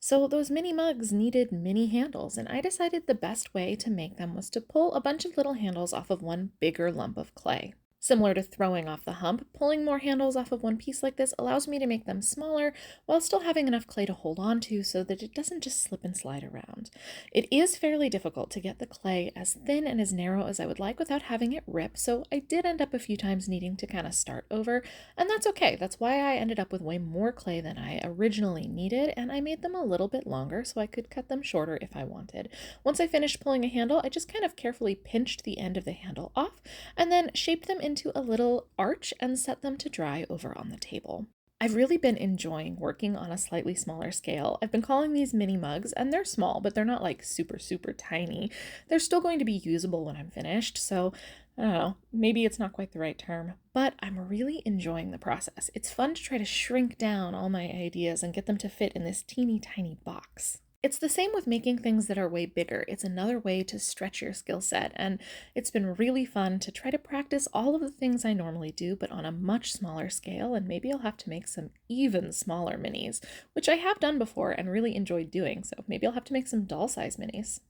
So those mini mugs needed mini handles, and I decided the best way to make them was to pull a bunch of little handles off of one bigger lump of clay. Similar to throwing off the hump, pulling more handles off of one piece like this allows me to make them smaller while still having enough clay to hold on to so that it doesn't just slip and slide around. It is fairly difficult to get the clay as thin and as narrow as I would like without having it rip, so I did end up a few times needing to kind of start over, and that's okay. That's why I ended up with way more clay than I originally needed, and I made them a little bit longer so I could cut them shorter if I wanted. Once I finished pulling a handle, I just kind of carefully pinched the end of the handle off and then shaped them into a little arch and set them to dry over on the table. I've really been enjoying working on a slightly smaller scale. I've been calling these mini mugs, and they're small, but they're not like super, super tiny. They're still going to be usable when I'm finished, so I don't know, maybe it's not quite the right term, but I'm really enjoying the process. It's fun to try to shrink down all my ideas and get them to fit in this teeny tiny box. It's the same with making things that are way bigger. It's another way to stretch your skill set, and it's been really fun to try to practice all of the things I normally do, but on a much smaller scale, and maybe I'll have to make some even smaller minis, which I have done before and really enjoyed doing, so maybe I'll have to make some doll size minis.